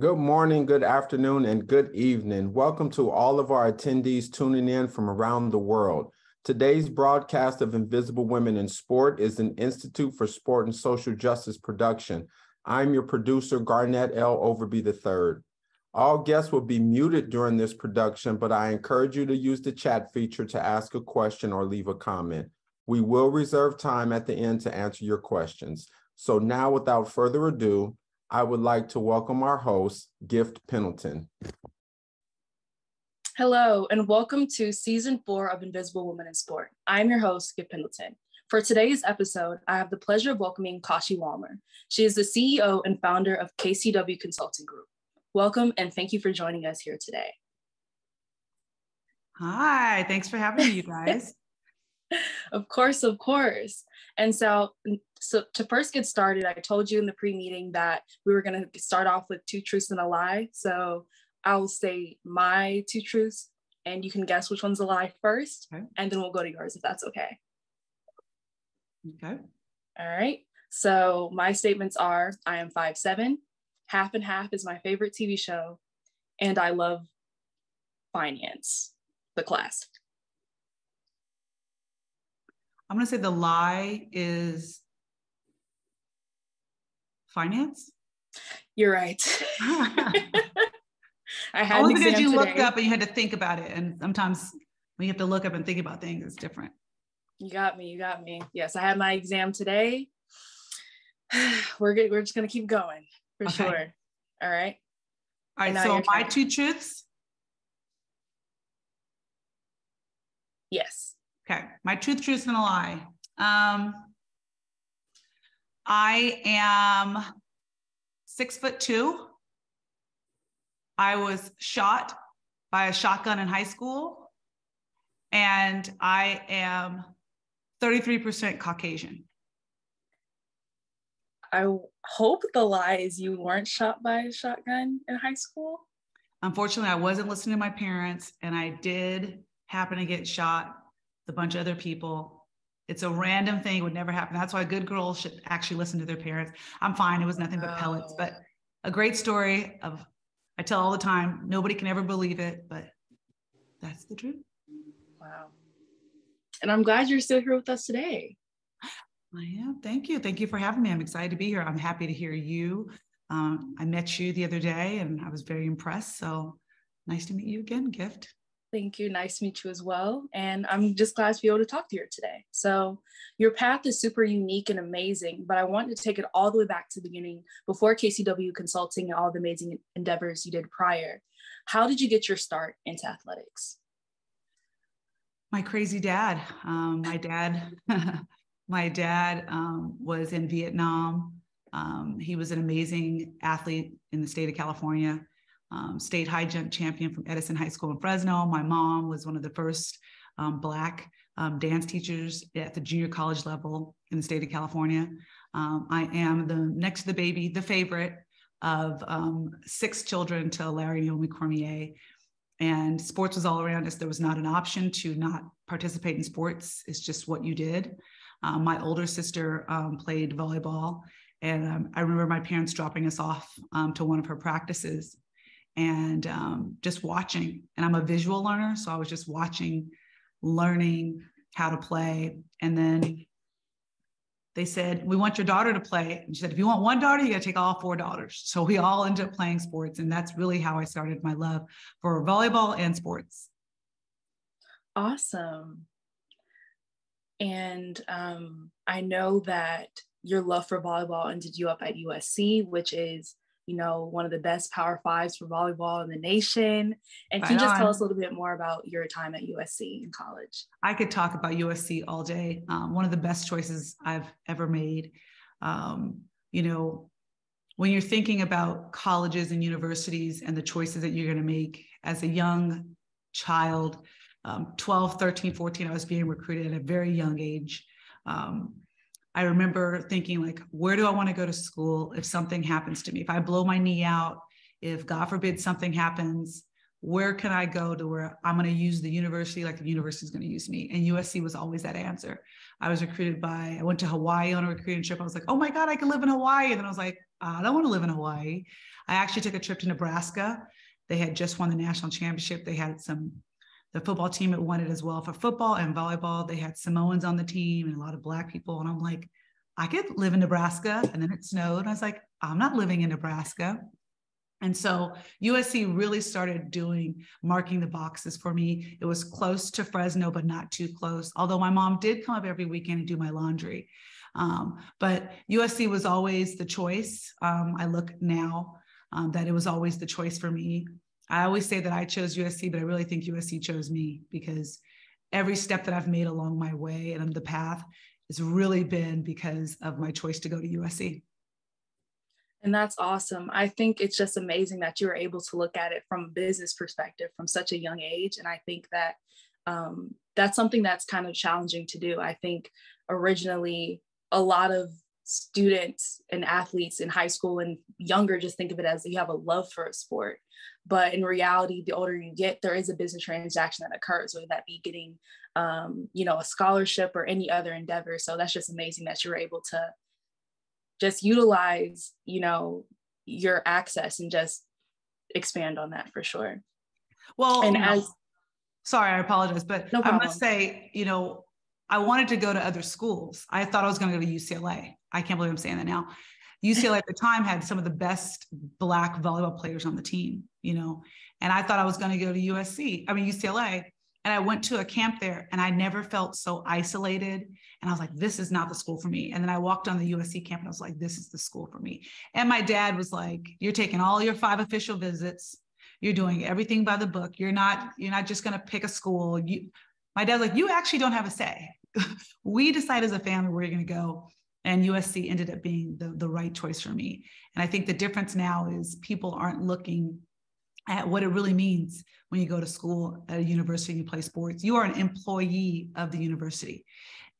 Good morning, good afternoon, and good evening. Welcome to all of our attendees tuning in from around the world. Today's broadcast of Invisible Women in Sport is an Institute for Sport and Social Justice production. I'm your producer, Garnett L. Overby III. All guests will be muted during this production, but I encourage you to use the chat feature to ask a question or leave a comment. We will reserve time at the end to answer your questions. So now, without further ado, I would like to welcome our host, Gift Pendleton. Hello, and welcome to Season 4 of Invisible Women in Sport. I'm your host, Gift Pendleton. For today's episode, I have the pleasure of welcoming Kashi Walmer. She is the CEO and founder of KCW Consulting Group. Welcome, and thank you for joining us here today. Hi, thanks for having me, you guys. Of course. And so to first get started, I told you in the pre-meeting that we were going to start off with two truths and a lie. So I'll say my two truths and you can guess which one's a lie first, okay. And then we'll go to yours if that's okay. Okay. All right. So my statements are, I am 5'7", Half and Half is my favorite TV show, and I love finance, the class. I'm going to say the lie is finance. You're right. I had only because you looked up and you had to think about it. And sometimes when you have to look up and think about things, it's different. You got me. Yes, I had my exam today. We're good. We're just going to keep going for sure. All right. All right. So my two truths. Yes. Okay. My truths and a lie. I am 6'2". I was shot by a shotgun in high school, and I am 33% Caucasian. I hope the lie is you weren't shot by a shotgun in high school. Unfortunately, I wasn't listening to my parents, and I did happen to get shot with a bunch of other people. It's a random thing. It would never happen. That's why good girls should actually listen to their parents. I'm fine. It was nothing but pellets, but a great story of, I tell all the time, nobody can ever believe it, but that's the truth. Wow. And I'm glad you're still here with us today. I am. Thank you. Thank you for having me. I'm excited to be here. I'm happy to hear you. I met you the other day and I was very impressed. So nice to meet you again, Gift. Thank you. Nice to meet you as well. And I'm just glad to be able to talk to you here today. So your path is super unique and amazing, but I want to take it all the way back to the beginning before KCW Consulting and all the amazing endeavors you did prior. How did you get your start into athletics? My crazy dad. My dad was in Vietnam. He was an amazing athlete in the state of California. State high jump champion from Edison High School in Fresno. My mom was one of the first Black dance teachers at the junior college level in the state of California. I am the next to the baby, the favorite of 6 children to Larry and Naomi Cormier. And sports was all around us. There was not an option to not participate in sports. It's just what you did. My older sister played volleyball. And I remember my parents dropping us off to one of her practices and just watching. And I'm a visual learner, so I was just watching, learning how to play. And then they said, we want your daughter to play. And she said, if you want one daughter, you got to take all 4 daughters. So we all ended up playing sports. And that's really how I started my love for volleyball and sports. Awesome. And I know that your love for volleyball ended you up at USC, which is, you know, one of the best Power Fives for volleyball in the nation. And can you just tell us a little bit more about your time at USC in college? I could talk about USC all day. One of the best choices I've ever made. You know, when you're thinking about colleges and universities and the choices that you're going to make as a young child, 12, 13, 14, I was being recruited at a very young age. I remember thinking, like, where do I want to go to school if something happens to me? If I blow my knee out, if God forbid something happens, where can I go to where I'm going to use the university like the university is going to use me? And USC was always that answer. I went to Hawaii on a recruiting trip. I was like, oh my God, I can live in Hawaii. And then I was like, I don't want to live in Hawaii. I actually took a trip to Nebraska. They had just won the national championship. They had the football team had won it as well for football and volleyball. They had Samoans on the team and a lot of Black people. And I'm like, I could live in Nebraska. And then it snowed. And I was like, I'm not living in Nebraska. And so USC really started marking the boxes for me. It was close to Fresno, but not too close. Although my mom did come up every weekend and do my laundry. But USC was always the choice. I look now that it was always the choice for me. I always say that I chose USC, but I really think USC chose me, because every step that I've made along my way and the path has really been because of my choice to go to USC. And that's awesome. I think it's just amazing that you were able to look at it from a business perspective from such a young age. And I think that that's something that's kind of challenging to do. I think originally a lot of students and athletes in high school and younger just think of it as you have a love for a sport. But in reality, the older you get, there is a business transaction that occurs, whether that be getting, a scholarship or any other endeavor. So that's just amazing that you're able to just utilize, your access and just expand on that for sure. Well, and sorry, I apologize, but no problem. I must say, I wanted to go to other schools. I thought I was going to go to UCLA. I can't believe I'm saying that now. UCLA at the time had some of the best Black volleyball players on the team, and I thought I was going to go to UCLA. And I went to a camp there and I never felt so isolated. And I was like, this is not the school for me. And then I walked on the USC camp and I was like, this is the school for me. And my dad was like, you're taking all your 5 official visits. You're doing everything by the book. You're not just going to pick a school. My dad's like, you actually don't have a say. We decide as a family where you're going to go. And USC ended up being the right choice for me. And I think the difference now is people aren't looking at what it really means when you go to school at a university and you play sports. You are an employee of the university.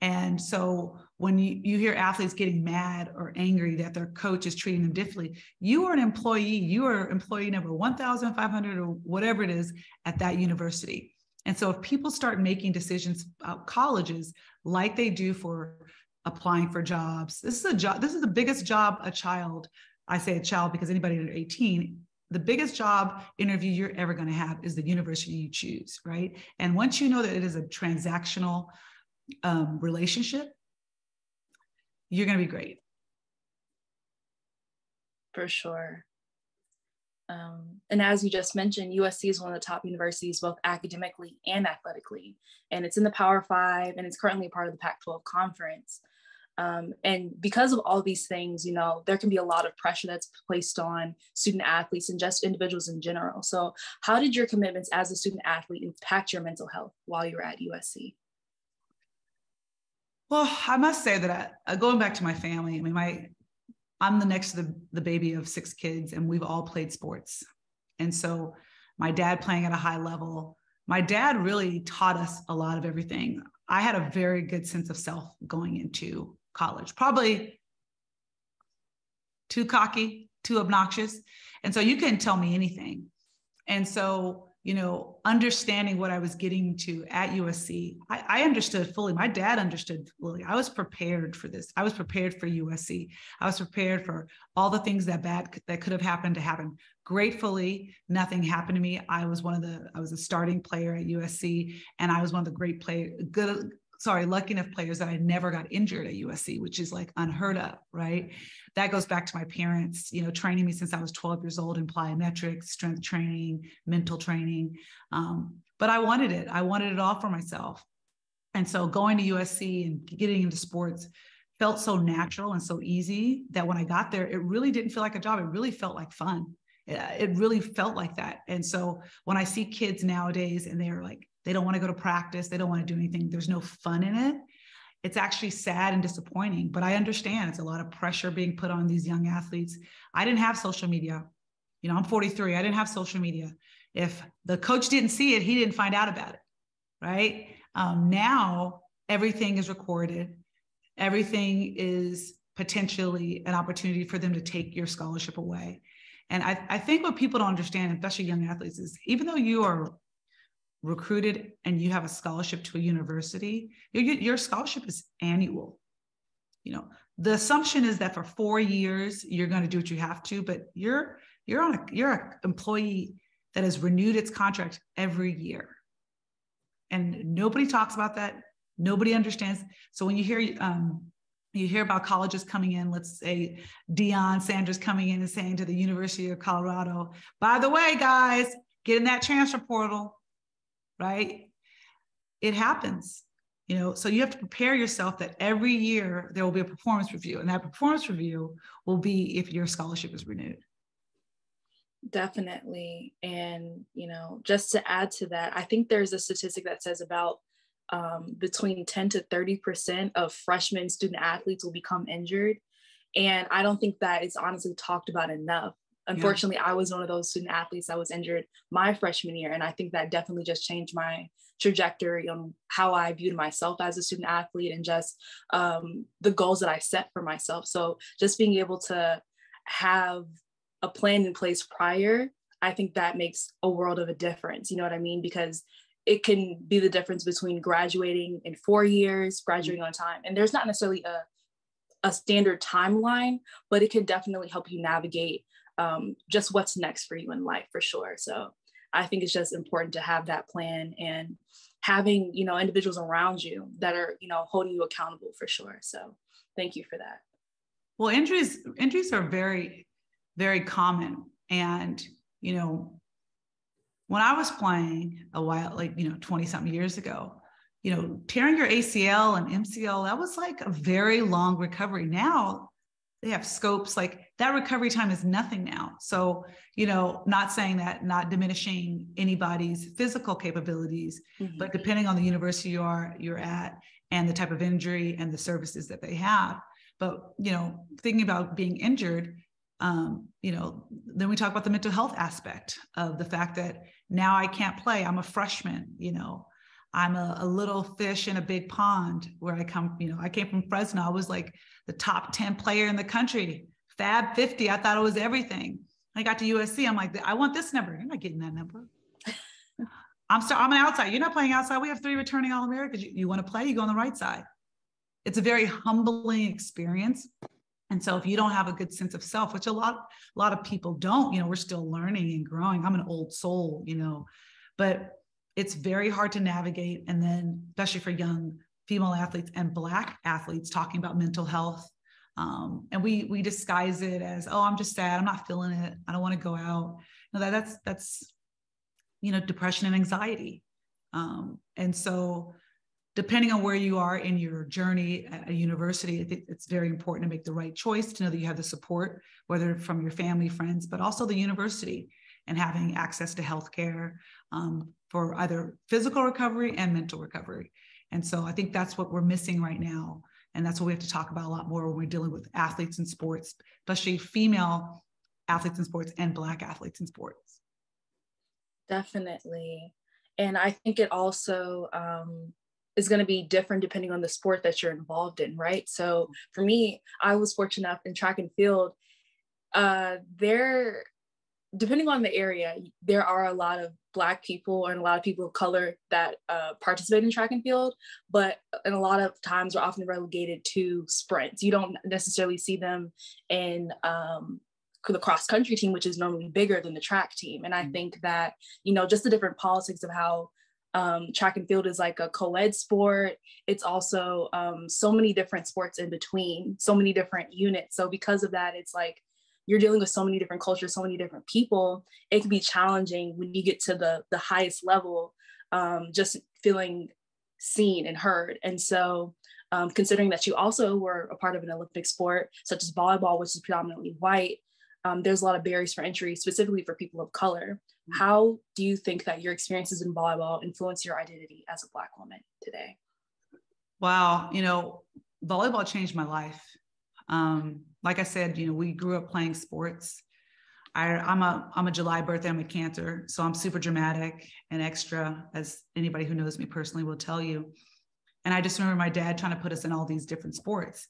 And so when you hear athletes getting mad or angry that their coach is treating them differently, you are an employee. You are employee number 1,500 or whatever it is at that university. And so if people start making decisions about colleges like they do for applying for jobs, this is the biggest job I say a child because anybody under 18, the biggest job interview you're ever going to have is the university you choose, right? And once you know that it is a transactional relationship, you're going to be great. For sure. And as you just mentioned, USC is one of the top universities, both academically and athletically. And it's in the Power 5, and it's currently a part of the Pac-12 conference. And because of all these things, there can be a lot of pressure that's placed on student athletes and just individuals in general. So how did your commitments as a student athlete impact your mental health while you were at USC? Well, I must say that going back to my family, I'm the next to the baby of 6 kids, and we've all played sports. And so my dad playing at a high level, my dad really taught us a lot of everything. I had a very good sense of self going into college, probably too cocky, too obnoxious. And so you couldn't tell me anything. And so, understanding what I was getting to at USC, I understood fully. My dad understood fully. I was prepared for this. I was prepared for USC. I was prepared for all the things that could have happened to happen. Gratefully, nothing happened to me. I was a starting player at USC, and I was one of the lucky enough players that I never got injured at USC, which is like unheard of, right? That goes back to my parents, training me since I was 12 years old in plyometrics, strength training, mental training. But I wanted it. I wanted it all for myself. And so going to USC and getting into sports felt so natural and so easy that when I got there, it really didn't feel like a job. It really felt like fun. It really felt like that. And so when I see kids nowadays and they're like, they don't want to go to practice, they don't want to do anything, there's no fun in it, it's actually sad and disappointing. But I understand it's a lot of pressure being put on these young athletes. I didn't have social media. I'm 43. I didn't have social media. If the coach didn't see it, he didn't find out about it, right? Now, everything is recorded. Everything is potentially an opportunity for them to take your scholarship away. And I think what people don't understand, especially young athletes, is even though you are recruited and you have a scholarship to a university, your scholarship is annual. The assumption is that for 4 years, you're going to do what you have to, but you're an employee that has renewed its contract every year. And nobody talks about that. Nobody understands. So when you hear about colleges coming in, let's say Deion Sanders coming in and saying to the University of Colorado, by the way, guys, get in that transfer portal, right? It happens, so you have to prepare yourself that every year there will be a performance review, and that performance review will be if your scholarship is renewed. Definitely. And, just to add to that, I think there's a statistic that says about between 10 to 30% of freshman student athletes will become injured. And I don't think that is honestly talked about enough. Unfortunately, I was one of those student athletes that was injured my freshman year. And I think that definitely just changed my trajectory on how I viewed myself as a student athlete and just the goals that I set for myself. So just being able to have a plan in place prior, I think that makes a world of a difference. You know what I mean? Because it can be the difference between graduating in 4 years, graduating on time. And there's not necessarily a standard timeline, but it can definitely help you navigate just what's next for you in life, for sure. So I think it's just important to have that plan and having, individuals around you that are, holding you accountable, for sure. So thank you for that. Well, injuries are very, very common. And, when I was playing a while, 20 something years ago, tearing your ACL and MCL, that was like a very long recovery. Now they have scopes, like that recovery time is nothing now. So, not saying that, not diminishing anybody's physical capabilities, but depending on the university you're at and the type of injury and the services that they have. But, thinking about being injured, then we talk about the mental health aspect of the fact that now I can't play. I'm a freshman, I'm a little fish in a big pond where I come, I came from Fresno. I was like the top 10 player in the country, Fab 50. I thought it was everything. I got to USC. I'm like, I want this number. You're not getting that number. I'm an outside. You're not playing outside. We have 3 returning All-Americans. You want to play, you go on the right side. It's a very humbling experience. And so if you don't have a good sense of self, which a lot of people don't, we're still learning and growing. I'm an old soul, but it's very hard to navigate. And then especially for young female athletes and Black athletes, talking about mental health. And we disguise it as, oh, I'm just sad. I'm not feeling it. I don't want to go out. No, that's depression and anxiety. And so depending on where you are in your journey at a university, I think it's very important to make the right choice, to know that you have the support, whether from your family, friends, but also the university, and having access to healthcare for either physical recovery and mental recovery. And so I think that's what we're missing right now. And that's what we have to talk about a lot more when we're dealing with athletes in sports, especially female athletes in sports and Black athletes in sports. Definitely. And I think it also is going to be different depending on the sport that you're involved in, right? So for me, I was fortunate enough in track and field. Depending on the area, there are a lot of Black people and a lot of people of color that participate in track and field, but in a lot of times we're often relegated to sprints. You don't necessarily see them in the cross country team, which is normally bigger than the track team. And I think that, just the different politics of how track and field is like a co-ed sport. It's also so many different sports in between, so many different units. So because of that, it's like, you're dealing with so many different cultures, so many different people. It can be challenging when you get to the highest level, just feeling seen and heard. And so considering that you also were a part of an Olympic sport, such as volleyball, which is predominantly white, there's a lot of barriers for entry, specifically for people of color. How do you think that your experiences in volleyball influence your identity as a Black woman today? Wow, volleyball changed my life. Like I said, we grew up playing sports. I'm a July birthday, I'm a Cancer, so I'm super dramatic and extra, as anybody who knows me personally will tell you. And I just remember my dad trying to put us in all these different sports.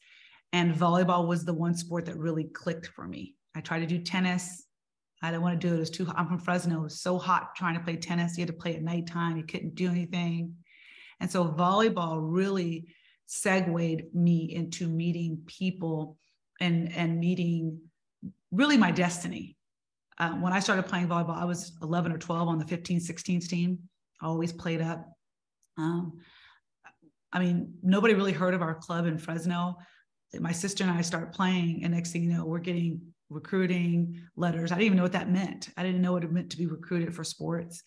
And volleyball was the one sport that really clicked for me. I tried to do tennis. I didn't want to do it. It was too hot. I'm from Fresno. It was so hot trying to play tennis. You had to play at nighttime. You couldn't do anything. And so volleyball really segued me into meeting people and meeting really my destiny. When I started playing volleyball, I was 11 or 12 on the 15-16 team. I always played up. I mean, nobody really heard of our club in Fresno. My sister and I start playing, and next thing you know, we're getting recruiting letters. I didn't even know what that meant. I didn't know what it meant to be recruited for sports.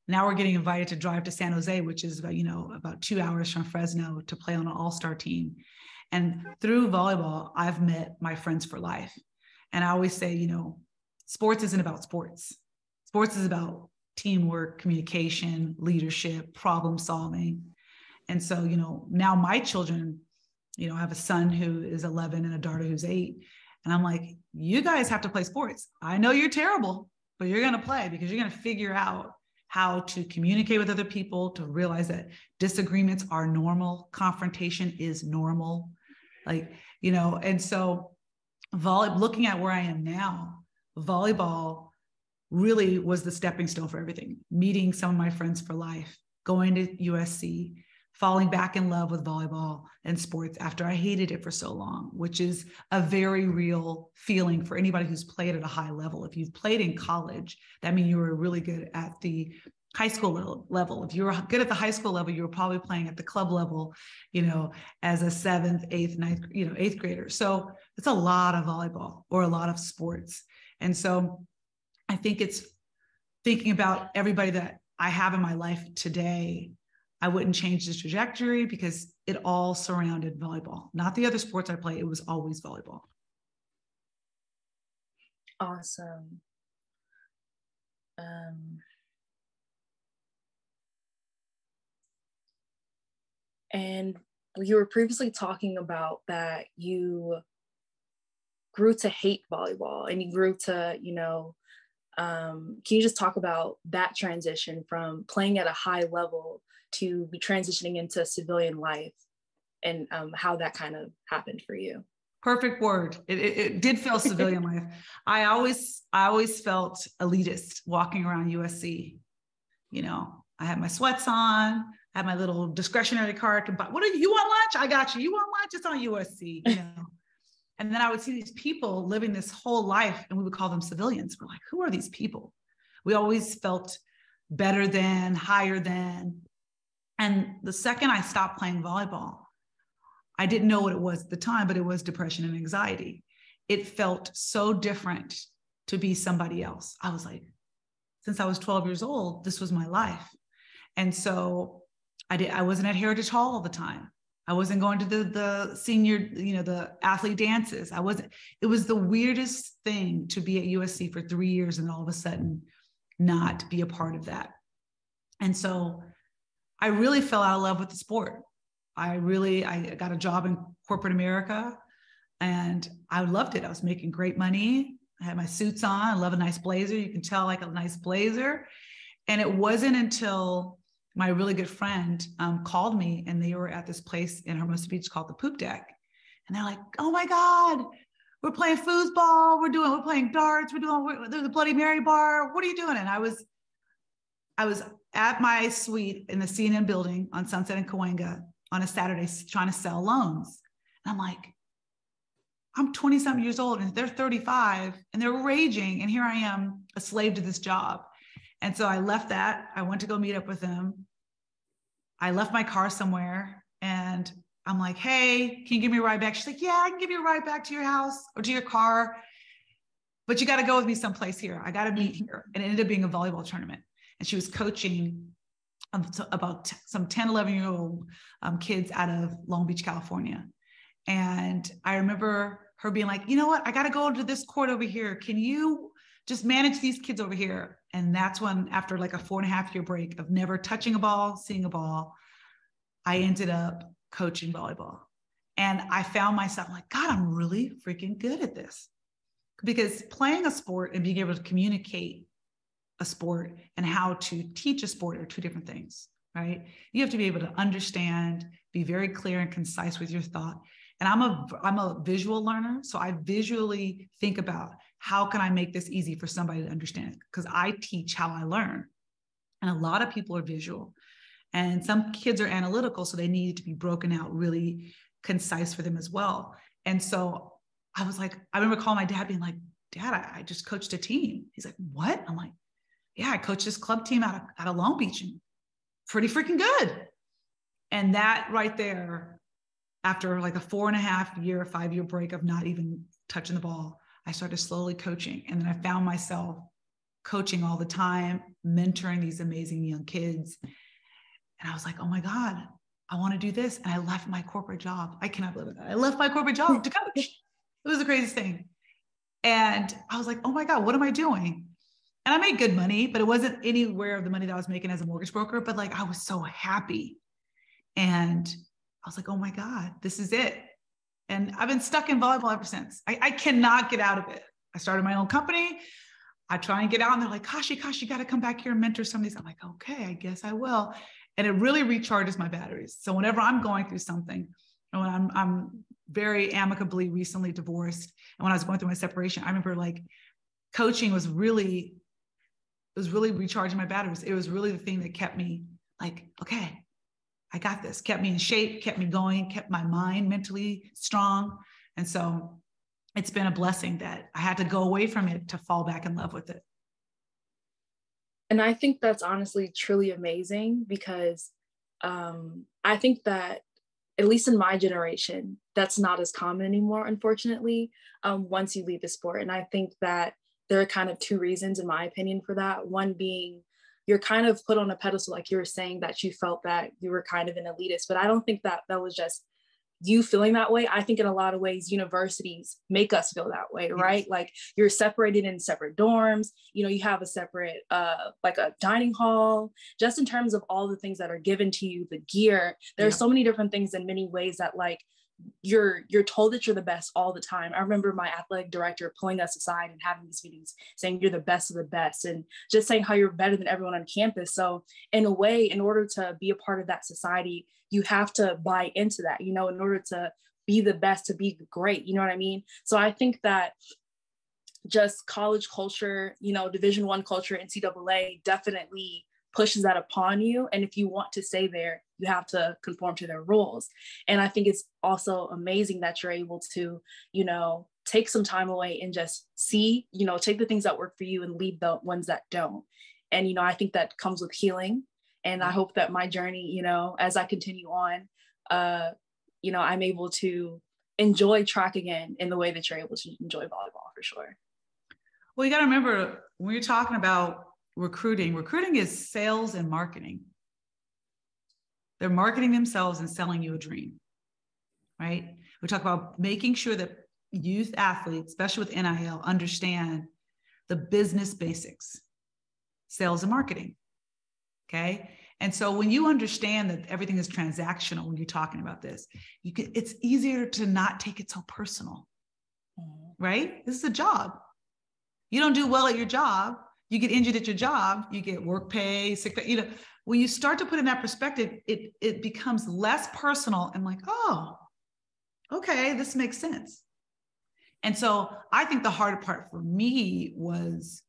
Now we're getting invited to drive to San Jose, which is about 2 hours from Fresno, to play on an all-star team. And through volleyball, I've met my friends for life. And I always say, sports isn't about sports. Sports is about teamwork, communication, leadership, problem solving. And so, now my children, I have a son who is 11 and a daughter who's 8. And I'm like, you guys have to play sports. I know you're terrible, but you're going to play, because you're going to figure out how to communicate with other people, to realize that disagreements are normal. Confrontation is normal. And so looking at where I am now, volleyball really was the stepping stone for everything. Meeting some of my friends for life, going to USC, falling back in love with volleyball and sports after I hated it for so long, which is a very real feeling for anybody who's played at a high level. If you've played in college, that means you were really good at the high school level. If you were good at the high school level, you were probably playing at the club level, as a 7th, 8th, 9th, 8th grader. So it's a lot of volleyball or a lot of sports. And so I think it's thinking about everybody that I have in my life today. I wouldn't change the trajectory, because it all surrounded volleyball, not the other sports I played. It was always volleyball. Awesome. And you were previously talking about that you grew to hate volleyball, and you grew to, can you just talk about that transition from playing at a high level to be transitioning into civilian life, and how that kind of happened for you? Perfect word. It did feel civilian life. I always felt elitist walking around USC. I had my sweats on, I had my little discretionary card to buy. You want lunch? I got you. You want lunch? It's on USC, And then I would see these people living this whole life, and we would call them civilians. We're like, who are these people? We always felt better than, higher than. And the second I stopped playing volleyball, I didn't know what it was at the time, but it was depression and anxiety. It felt so different to be somebody else. I was like, since I was 12 years old, this was my life. And so I wasn't at Heritage Hall all the time. I wasn't going to the senior, the athlete dances. It was the weirdest thing to be at USC for 3 years and all of a sudden not be a part of that. And so I really fell out of love with the sport. I got a job in corporate America, and I loved it. I was making great money. I had my suits on. I love a nice blazer. You can tell I like a nice blazer. And it wasn't until my really good friend called me, and they were at this place in Hermosa Beach called the Poop Deck. And they're like, oh my God, we're playing foosball. We're playing darts. We're doing the Bloody Mary bar. What are you doing? And I was at my suite in the CNN building on Sunset and Cahuenga on a Saturday trying to sell loans. And I'm like, I'm 20-something years old, and they're 35, and they're raging. And here I am, a slave to this job. And so I left that. I went to go meet up with them. I left my car somewhere, and I'm like, hey, can you give me a ride back? She's like, yeah, I can give you a ride back to your house or to your car, but you got to go with me someplace here. I got to meet here. And it ended up being a volleyball tournament. And she was coaching about some 10, 11-year-old kids out of Long Beach, California. And I remember her being like, you know what? I got to go to this court over here. Can you just manage these kids over here? And that's when, after like a 4.5-year break of never touching a ball, seeing a ball, I ended up coaching volleyball. And I found myself like, God, I'm really freaking good at this. Because playing a sport and being able to communicate a sport and how to teach a sport are two different things, right? You have to be able to understand, be very clear and concise with your thought. And I'm a visual learner. So I visually think about how can I make this easy for somebody to understand? Because I teach how I learn. And a lot of people are visual. And some kids are analytical, so they need to be broken out really concise for them as well. And so I was like, I remember calling my dad being like, Dad, I just coached a team. He's like, what? I'm like, yeah, I coached this club team out of Long Beach and pretty freaking good. And that right there, after like a 4.5-year, 5-year break of not even touching the ball, I started slowly coaching. And then I found myself coaching all the time, mentoring these amazing young kids. And I was like, oh my God, I want to do this. And I left my corporate job. I cannot believe it. I left my corporate job to coach. It was the craziest thing. And I was like, oh my God, what am I doing? And I made good money, but it wasn't anywhere of the money that I was making as a mortgage broker. But like, I was so happy. And I was like, oh my God, this is it. And I've been stuck in volleyball ever since. I cannot get out of it. I started my own company. I try and get out and they're like, Kashi, you got to come back here and mentor some of these. I'm like, okay, I guess I will. And it really recharges my batteries. So whenever I'm going through something, and when I'm very amicably recently divorced, and when I was going through my separation, I remember like coaching was really recharging my batteries. It was really the thing that kept me like, okay, I got this, kept me in shape, kept me going, kept my mind mentally strong. And so it's been a blessing that I had to go away from it to fall back in love with it. And I think that's honestly truly amazing because I think that, at least in my generation, that's not as common anymore, unfortunately, once you leave the sport. And I think that there are kind of two reasons, in my opinion, for that. One being you're kind of put on a pedestal, like you were saying, that you felt that you were kind of an elitist. But I don't think that was just you feeling that way. I think in a lot of ways, universities make us feel that way, right? Like you're separated in separate dorms, you have a separate, like a dining hall, just in terms of all the things that are given to you, the gear. There are so many different things in many ways that like, you're told that you're the best all the time. I remember my athletic director pulling us aside and having these meetings saying you're the best of the best and just saying how you're better than everyone on campus. So in a way, in order to be a part of that society, you have to buy into that, in order to be the best, to be great, you know what I mean? So I think that just college culture, Division I culture, NCAA definitely pushes that upon you. And if you want to stay there, you have to conform to their rules. And I think it's also amazing that you're able to, take some time away and just see, take the things that work for you and leave the ones that don't. And, I think that comes with healing. And I hope that my journey, as I continue on, I'm able to enjoy track again in the way that you're able to enjoy volleyball for sure. Well, you got to remember when you're talking about recruiting is sales and marketing. They're marketing themselves and selling you a dream, right? We talk about making sure that youth athletes, especially with NIL, understand the business basics, sales and marketing, okay? And so when you understand that everything is transactional, when you're talking about this, it's easier to not take it so personal, right? This is a job. You don't do well at your job, you get injured at your job, you get work pay, sick pay, when you start to put in that perspective, it becomes less personal and like, oh, okay, this makes sense. And so I think the hard part for me was,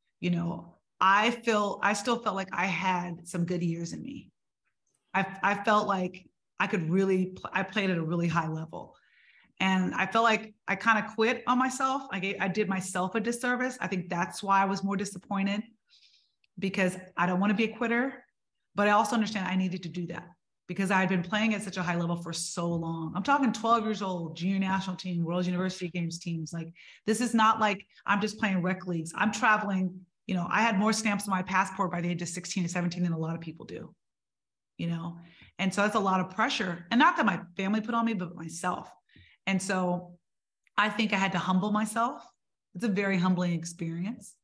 I still felt like I had some good years in me. I felt like I played at a really high level. And I felt like I kind of quit on myself. I did myself a disservice. I think that's why I was more disappointed, because I don't want to be a quitter, but I also understand I needed to do that because I had been playing at such a high level for so long. I'm talking 12 years old, junior national team, World University Games teams. Like, this is not like I'm just playing rec leagues. I'm traveling, I had more stamps on my passport by the age of 16 or 17 than a lot of people do, And so that's a lot of pressure. And not that my family put on me, but myself. And so I think I had to humble myself. It's a very humbling experience.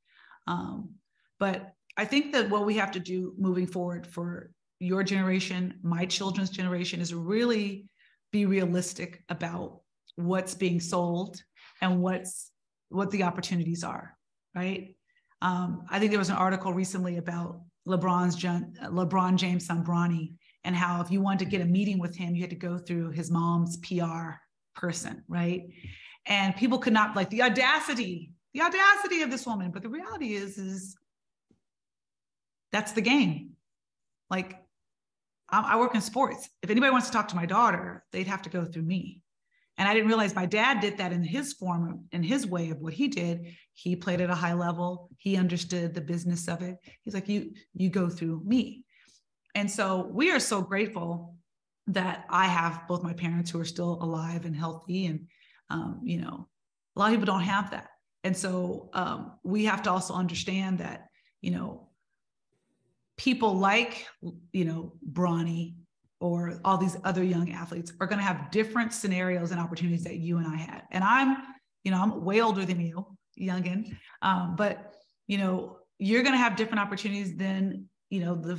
But I think that what we have to do moving forward for your generation, my children's generation, is really be realistic about what's being sold and what the opportunities are, right? I think there was an article recently about LeBron James' son, Bronny, and how if you wanted to get a meeting with him, you had to go through his mom's PR person, right? And people could not, like, the audacity the audacity of this woman. But the reality is that's the game. Like, I work in sports. If anybody wants to talk to my daughter, they'd have to go through me. And I didn't realize my dad did that in his form, in his way of what he did. He played at a high level. He understood the business of it. He's like, you go through me. And so we are so grateful that I have both my parents who are still alive and healthy. And, you know, a lot of people don't have that. And so we have to also understand that, you know, people like, you know, Bronny or all these other young athletes are going to have different scenarios and opportunities that you and I had. And I'm way older than you, youngin. But, you know, you're going to have different opportunities than, you know, the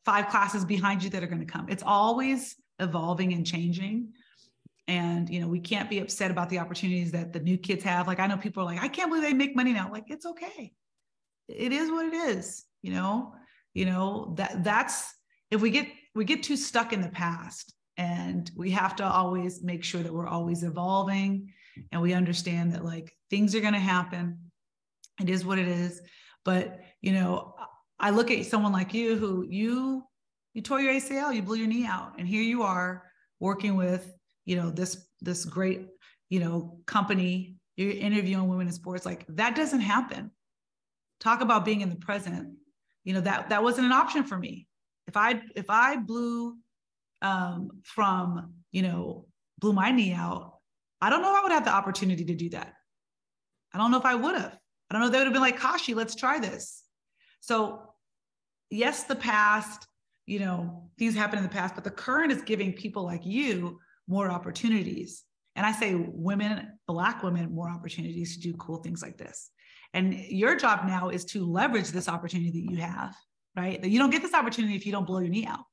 five classes behind you that are going to come. It's always evolving and changing. And, you know, we can't be upset about the opportunities that the new kids have. Like, I know people are like, I can't believe they make money now. Like, it's okay. It is what it is. You know, that's, if we get too stuck in the past, and we have to always make sure that we're always evolving, and we understand that like things are going to happen. It is what it is. But, you know, I look at someone like you who you tore your ACL, you blew your knee out, and here you are working with, you know, this great, you know, company. You're interviewing women in sports. Like, that doesn't happen. Talk about being in the present. You know, that wasn't an option for me. If I blew blew my knee out, I don't know if I would have the opportunity to do that. I don't know if I would have. I don't know if they would have been like, Kashi, let's try this. So yes, the past, you know, things happen in the past, but the current is giving people like you more opportunities. And I say women, Black women, more opportunities to do cool things like this. And your job now is to leverage this opportunity that you have, right? That you don't get this opportunity if you don't blow your knee out.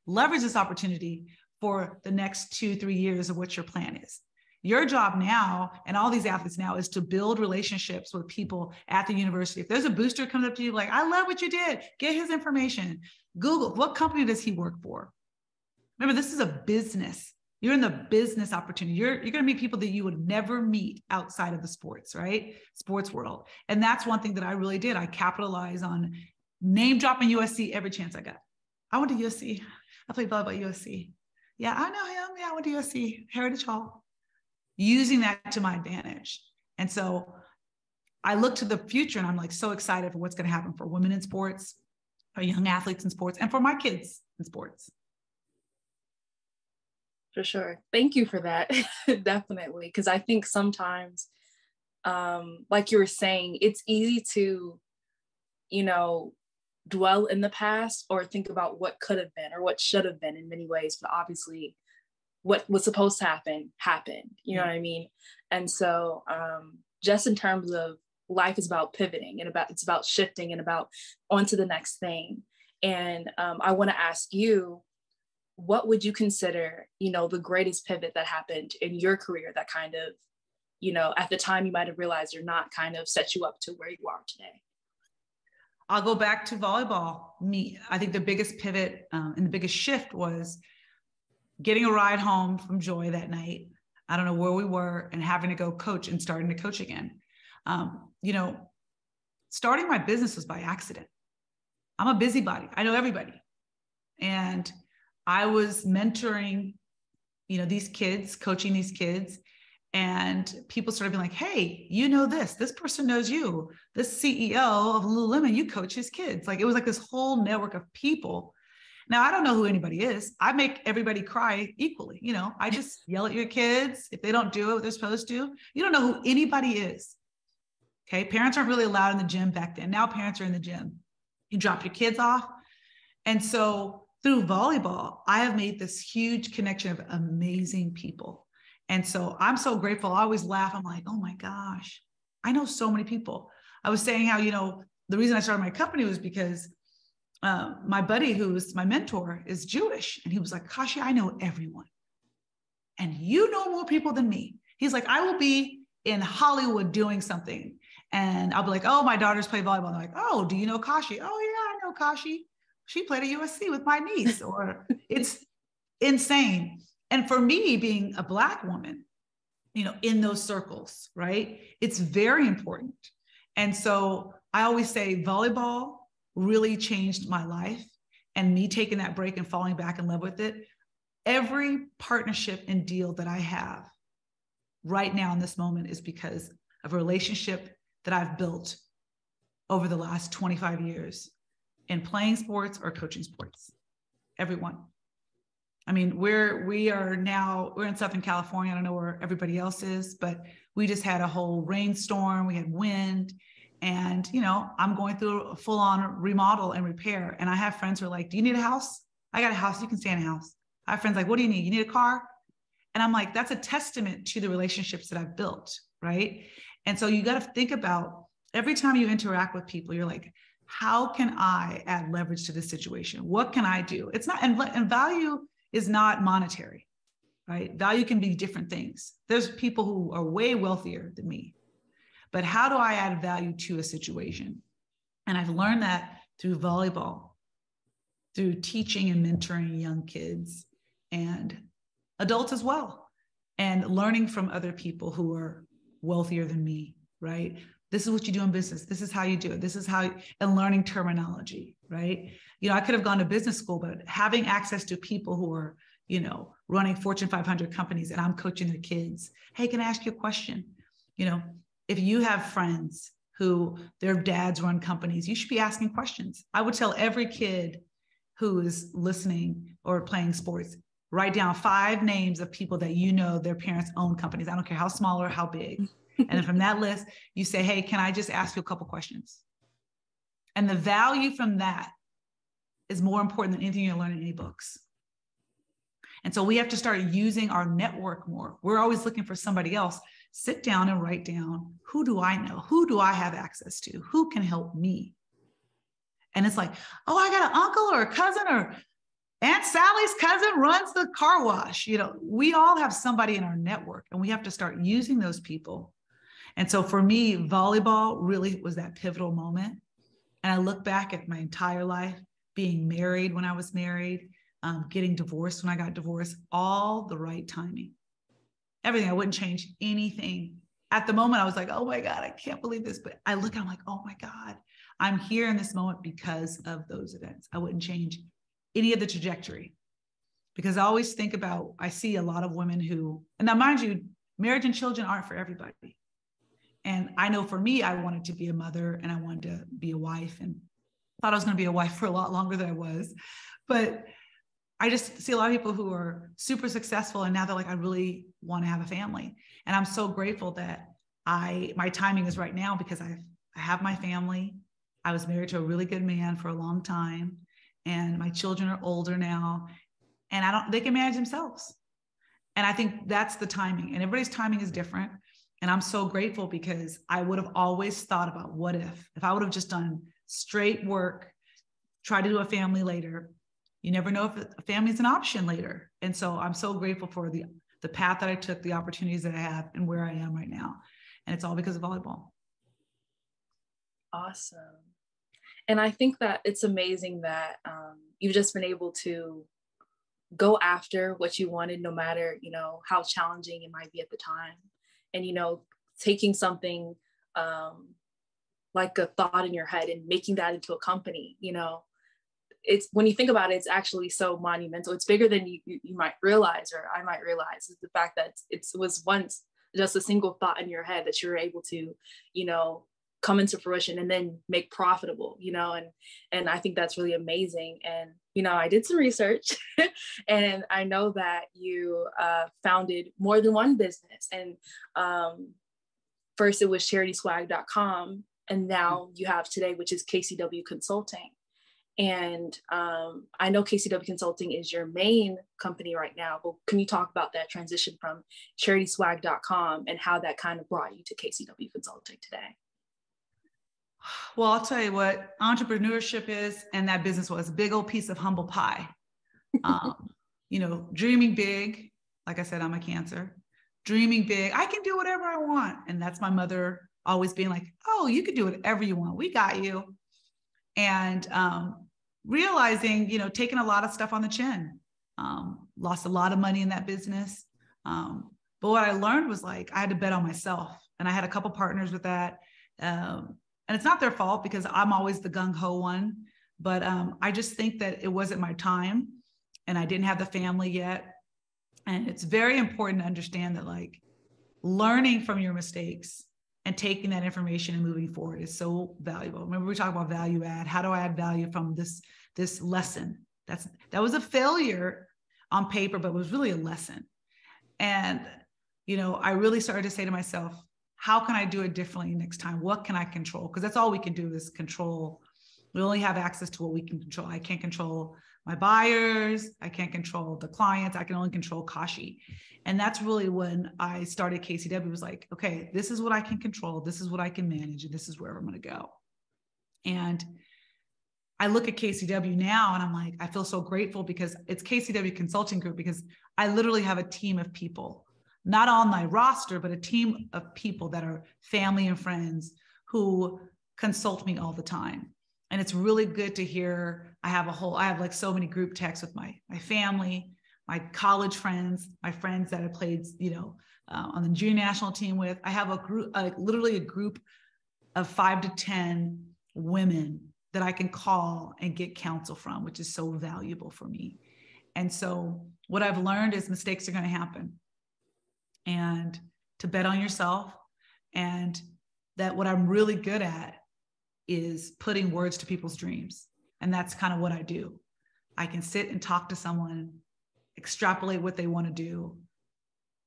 Leverage this opportunity for the next 2-3 years of what your plan is. Your job now, and all these athletes now, is to build relationships with people at the university. If there's a booster comes up to you like, I love what you did, get his information. Google, what company does he work for? Remember, this is a business. You're in the business opportunity. You're going to meet people that you would never meet outside of the sports, right? Sports world. And that's one thing that I really did. I capitalized on name dropping USC every chance I got. I went to USC. I played volleyball at USC. Yeah, I know him. Yeah, I went to USC, Heritage Hall. Using that to my advantage. And so I look to the future and I'm like so excited for what's going to happen for women in sports, for young athletes in sports, and for my kids in sports. For sure. Thank you for that. Definitely. Because I think sometimes, like you were saying, it's easy to, you know, dwell in the past or think about what could have been or what should have been in many ways. But obviously, what was supposed to happen happened. You know what I mean? And so just in terms of life is about pivoting and it's about shifting and about on to the next thing. And I want to ask you, what would you consider, you know, the greatest pivot that happened in your career that kind of, you know, at the time you might have realized or not, kind of set you up to where you are today? I'll go back to volleyball. I think the biggest pivot and the biggest shift was getting a ride home from Joy that night. I don't know where we were, and having to go coach and starting to coach again. You know, starting my business was by accident. I'm a busybody. I know everybody. And I was mentoring, you know, these kids, coaching these kids, and people started being like, hey, you know this person knows you, this CEO of Lululemon, you coach his kids. Like, it was like this whole network of people. Now, I don't know who anybody is. I make everybody cry equally. You know, I just yell at your kids if they don't do what they're supposed to. You don't know who anybody is. Okay. Parents aren't really allowed in the gym back then. Now parents are in the gym. You drop your kids off. And so through volleyball, I have made this huge connection of amazing people. And so I'm so grateful. I always laugh. I'm like, oh my gosh, I know so many people. I was saying how, you know, the reason I started my company was because my buddy, who's my mentor, is Jewish. And he was like, Kashi, I know everyone. And you know more people than me. He's like, I will be in Hollywood doing something. And I'll be like, oh, my daughters play volleyball. And they're like, oh, do you know Kashi? Oh, yeah, I know Kashi. She played at USC with my niece. Or it's insane. And for me, being a Black woman, in those circles, right? It's very important. And so I always say volleyball really changed my life, and me taking that break and falling back in love with it. Every partnership and deal that I have right now in this moment is because of a relationship that I've built over the last 25 years in playing sports or coaching sports. Everyone. I mean, we're in Southern California. I don't know where everybody else is, but we just had a whole rainstorm. We had wind, and I'm going through a full-on remodel and repair. And I have friends who are like, "Do you need a house? I got a house. You can stay in a house." I have friends like, "What do you need? You need a car?" And I'm like, that's a testament to the relationships that I've built, right? And so you got to think about every time you interact with people, you're like, how can I add leverage to this situation? What can I do? It's not, and value is not monetary, right? Value can be different things. There's people who are way wealthier than me, but how do I add value to a situation? And I've learned that through volleyball, through teaching and mentoring young kids and adults as well, and learning from other people who are wealthier than me, right? This is what you do in business. This is how you do it. This is how, and learning terminology, right? I could have gone to business school, but having access to people who are, running Fortune 500 companies, and I'm coaching their kids. Hey, can I ask you a question? If you have friends who their dads run companies, you should be asking questions. I would tell every kid who is listening or playing sports, write down 5 names of people that their parents own companies. I don't care how small or how big. And then from that list, you say, hey, can I just ask you a couple questions? And the value from that is more important than anything you learn in any books. And so we have to start using our network more. We're always looking for somebody else. Sit down and write down, who do I know? Who do I have access to? Who can help me? And it's like, oh, I got an uncle or a cousin, or Aunt Sally's cousin runs the car wash. We all have somebody in our network, and we have to start using those people. And so for me, volleyball really was that pivotal moment. And I look back at my entire life, being married when I was married, getting divorced when I got divorced, all the right timing. Everything. I wouldn't change anything. At the moment, I was like, oh my God, I can't believe this. But I look, I'm like, oh my God, I'm here in this moment because of those events. I wouldn't change any of the trajectory, because I always think about, I see a lot of women who, and now mind you, marriage and children aren't for everybody. And I know for me, I wanted to be a mother and I wanted to be a wife, and thought I was going to be a wife for a lot longer than I was. But I just see a lot of people who are super successful, and now they're like, I really want to have a family. And I'm so grateful that my timing is right now, because I have my family. I was married to a really good man for a long time, and my children are older now, and they can manage themselves. And I think that's the timing, and everybody's timing is different. And I'm so grateful, because I would have always thought about, what if I would have just done straight work, try to do a family later. You never know if a family is an option later. And so I'm so grateful for the path that I took, the opportunities that I have, and where I am right now. And it's all because of volleyball. Awesome. And I think that it's amazing that you've just been able to go after what you wanted, no matter, how challenging it might be at the time. And, taking something like a thought in your head and making that into a company, it's, when you think about it, it's actually so monumental. It's bigger than you might realize, or I might realize, is the fact that it was once just a single thought in your head that you were able to, come into fruition and then make profitable, and I think that's really amazing. And, I did some research and I know that you founded more than one business. And first it was CharitySwag.com, and now you have today, which is KCW Consulting. And I know KCW Consulting is your main company right now, but can you talk about that transition from CharitySwag.com and how that kind of brought you to KCW Consulting today? Well, I'll tell you what entrepreneurship is, and that business was a big old piece of humble pie. Dreaming big. Like I said, I'm a Cancer. Dreaming big. I can do whatever I want. And that's my mother always being like, oh, you can do whatever you want. We got you. And realizing, taking a lot of stuff on the chin. Lost a lot of money in that business. But what I learned was like, I had to bet on myself. And I had a couple partners with that. And it's not their fault because I'm always the gung-ho one. But I just think that it wasn't my time and I didn't have the family yet. And it's very important to understand that like learning from your mistakes and taking that information and moving forward is so valuable. Remember, we talk about value add. How do I add value from this lesson? That was a failure on paper, but it was really a lesson. And, I really started to say to myself, how can I do it differently next time? What can I control? Because that's all we can do is control. We only have access to what we can control. I can't control my buyers. I can't control the clients. I can only control Kashi. And that's really when I started KCW. It was like, okay, this is what I can control. This is what I can manage. And this is where I'm going to go. And I look at KCW now and I'm like, I feel so grateful because it's KCW Consulting Group, because I literally have a team of people, not on my roster, but a team of people that are family and friends who consult me all the time. And it's really good to hear. I have like so many group texts with my family, my college friends, my friends that I played, on the junior national team with. I have a group, literally a group of 5 to 10 women that I can call and get counsel from, which is so valuable for me. And so what I've learned is mistakes are going to happen, and to bet on yourself. And that what I'm really good at is putting words to people's dreams. And that's kind of what I do. I can sit and talk to someone, extrapolate what they want to do,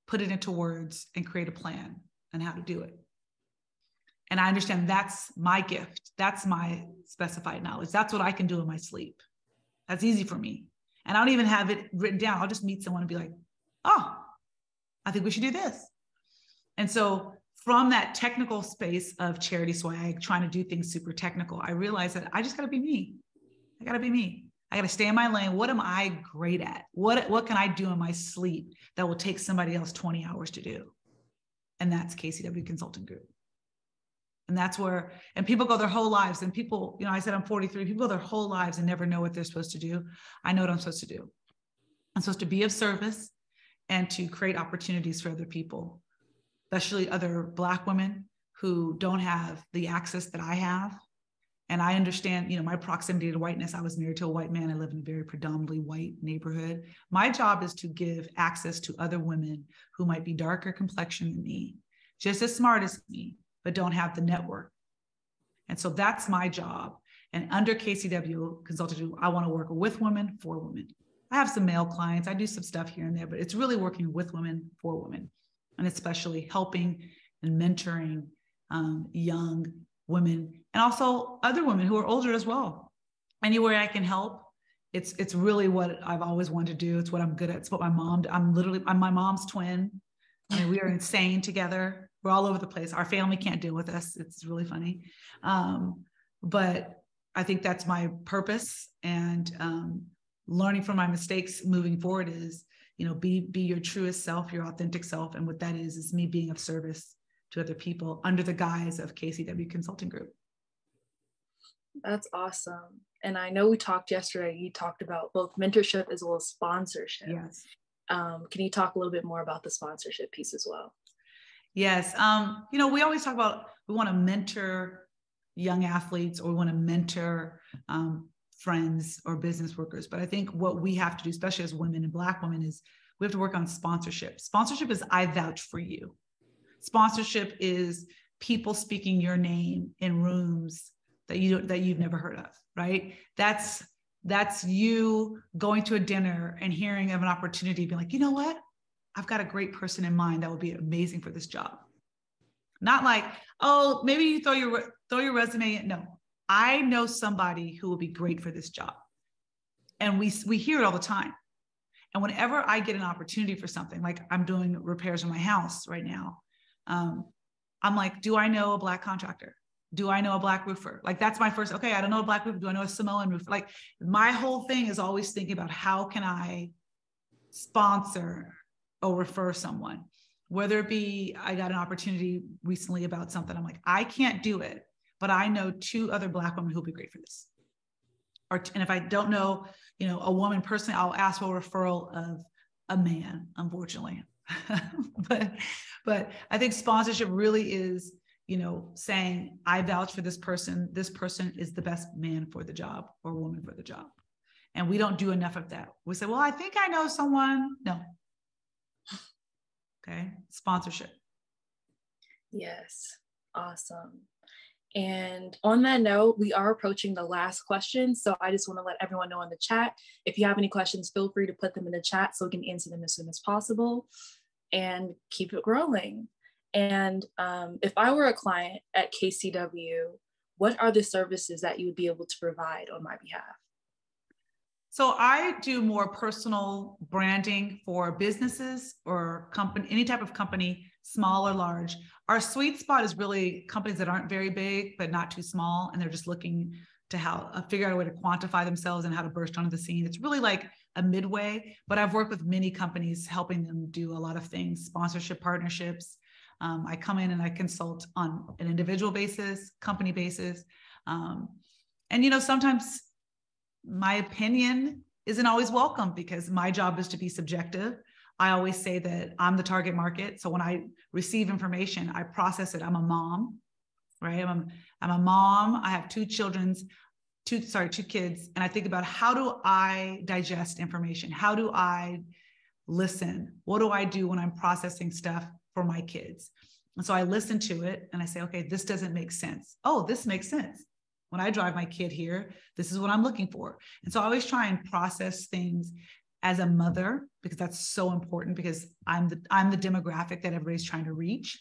put it into words, and create a plan on how to do it. And I understand that's my gift. That's my specified knowledge. That's what I can do in my sleep. That's easy for me. And I don't even have it written down. I'll just meet someone and be like, oh, I think we should do this. And so from that technical space of charity swag, trying to do things super technical, I realized that I just got to be me. I got to be me. I got to stay in my lane. What am I great at? What can I do in my sleep that will take somebody else 20 hours to do? And that's KCW Consulting Group. And that's where, and people go their whole lives, and people, I said I'm 43, people go their whole lives and never know what they're supposed to do. I know what I'm supposed to do. I'm supposed to be of service and to create opportunities for other people, especially other Black women who don't have the access that I have. And I understand, my proximity to whiteness. I was married to a white man. I live in a very predominantly white neighborhood. My job is to give access to other women who might be darker complexion than me, just as smart as me, but don't have the network. And so that's my job. And under KCW Consulting Group, I want to work with women, for women. I have some male clients. I do some stuff here and there, but it's really working with women, for women, and especially helping and mentoring young women, and also other women who are older as well. Anywhere I can help, it's really what I've always wanted to do. It's what I'm good at. It's what I'm my mom's twin. I mean, we are insane together. We're all over the place. Our family can't deal with us. It's really funny. But I think that's my purpose. And learning from my mistakes moving forward is, be your truest self, your authentic self. And what that is me being of service to other people under the guise of KCW Consulting Group. That's awesome. And I know we talked yesterday, you talked about both mentorship as well as sponsorship. Yes. Can you talk a little bit more about the sponsorship piece as well? Yes. We always talk about, we want to mentor young athletes, or we want to mentor friends or business workers. But I think what we have to do, especially as women and Black women, is we have to work on sponsorship. Sponsorship is I vouch for you. Sponsorship is people speaking your name in rooms that you've never heard of, right? That's you going to a dinner and hearing of an opportunity, being like, you know what? I've got a great person in mind that would be amazing for this job. Not like, oh, maybe you throw your resume in. No, I know somebody who will be great for this job. And we hear it all the time. And whenever I get an opportunity for something, like I'm doing repairs in my house right now, I'm like, do I know a Black contractor? Do I know a Black roofer? Like, that's my first, okay, I don't know a Black roofer. Do I know a Samoan roofer? Like, my whole thing is always thinking about how can I sponsor or refer someone, whether it be, I got an opportunity recently about something. I'm like, I can't do it, but I know 2 other Black women who'll be great for this. And if I don't know, a woman personally, I'll ask for a referral of a man, unfortunately. but I think sponsorship really is, saying, I vouch for this person. This person is the best man for the job or woman for the job. And we don't do enough of that. We say, well, I think I know someone. No. Okay. Sponsorship. Yes. Awesome. And on that note, we are approaching the last question. So I just want to let everyone know in the chat, if you have any questions, feel free to put them in the chat so we can answer them as soon as possible and keep it rolling. And if I were a client at KCW, what are the services that you would be able to provide on my behalf? So I do more personal branding for businesses or company, any type of company, small or large. Our sweet spot is really companies that aren't very big, but not too small. And they're just looking to figure out a way to quantify themselves and how to burst onto the scene. It's really like a midway, but I've worked with many companies helping them do a lot of things, sponsorship partnerships. I come in and I consult on an individual basis, company basis. And, sometimes my opinion isn't always welcome because my job is to be subjective. I always say that I'm the target market. So when I receive information, I process it. I'm a mom, right? I'm a mom. I have two kids. And I think about, how do I digest information? How do I listen? What do I do when I'm processing stuff for my kids? And so I listen to it and I say, okay, this doesn't make sense. Oh, this makes sense. When I drive my kid here, this is what I'm looking for. And so I always try and process things as a mother, because that's so important, because I'm the demographic that everybody's trying to reach.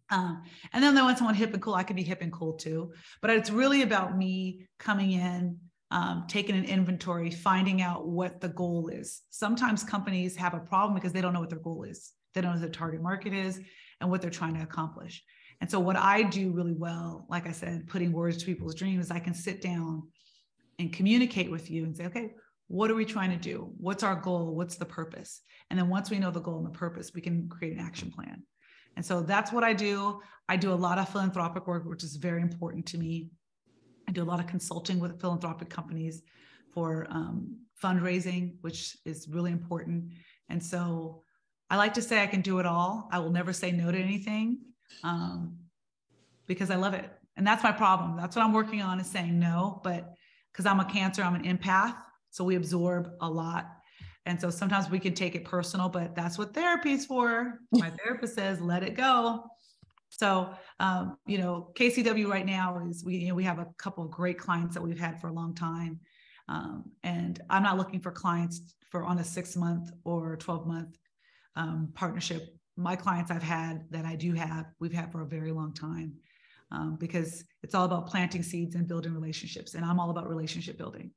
And then they want someone hip and cool. I can be hip and cool too, but it's really about me coming in, taking an inventory, finding out what the goal is. Sometimes companies have a problem because they don't know what their goal is. They don't know what their target market is and what they're trying to accomplish. And so what I do really well, like I said, putting words to people's dreams, I can sit down and communicate with you and say, okay, what are we trying to do? What's our goal? What's the purpose? And then once we know the goal and the purpose, we can create an action plan. And so that's what I do. I do a lot of philanthropic work, which is very important to me. I do a lot of consulting with philanthropic companies for fundraising, which is really important. And so I like to say I can do it all. I will never say no to anything, because I love it. And that's my problem. That's what I'm working on, is saying no, but because I'm a Cancer, I'm an empath. So we absorb a lot. And so sometimes we can take it personal, but that's what therapy is for. My therapist says, let it go. So, KCW right now is, we have a couple of great clients that we've had for a long time. And I'm not looking for clients on a 6-month or 12-month partnership. My clients we've had for a very long time, because it's all about planting seeds and building relationships. And I'm all about relationship building.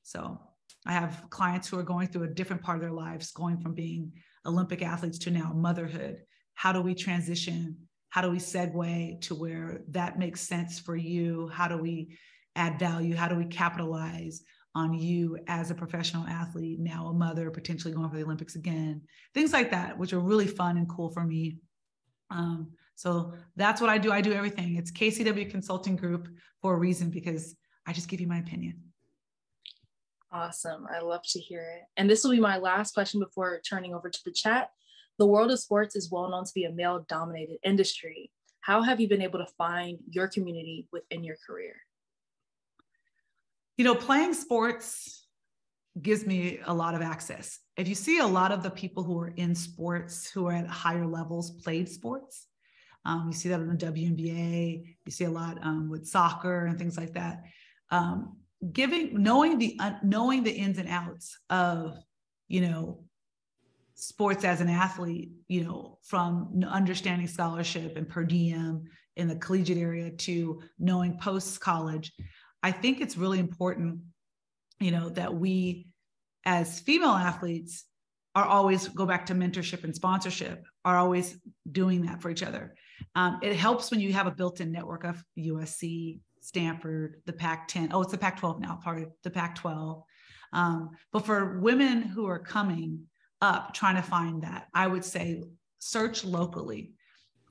So I have clients who are going through a different part of their lives, going from being Olympic athletes to now motherhood. How do we transition? How do we segue to where that makes sense for you? How do we add value? How do we capitalize on you as a professional athlete, now a mother, potentially going for the Olympics again? Things like that, which are really fun and cool for me. So that's what I do. I do everything. It's KCW Consulting Group for a reason, because I just give you my opinion. Awesome. I love to hear it. And this will be my last question before turning over to the chat. The world of sports is well known to be a male-dominated industry. How have you been able to find your community within your career? Playing sports gives me a lot of access. If you see a lot of the people who are in sports, who are at higher levels, played sports. You see that in the WNBA. You see a lot with soccer and things like that. Knowing the ins and outs of, sports as an athlete, from understanding scholarship and per diem in the collegiate area to knowing post-college, I think it's really important, that we as female athletes are always, go back to mentorship and sponsorship, are always doing that for each other. It helps when you have a built-in network of USC, Stanford, the Pac-10. Oh, it's the Pac-12 now, part of the Pac-12. But for women who are coming up, trying to find that, I would say search locally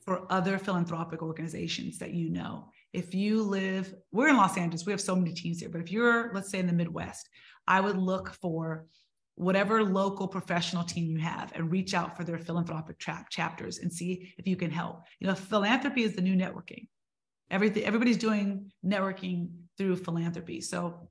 for other philanthropic organizations that you know. If you live, we're in Los Angeles, we have so many teams here, but if you're, let's say, in the Midwest, I would look for whatever local professional team you have and reach out for their philanthropic chapters and see if you can help. You know, philanthropy is the new networking. Everybody's doing networking through philanthropy. So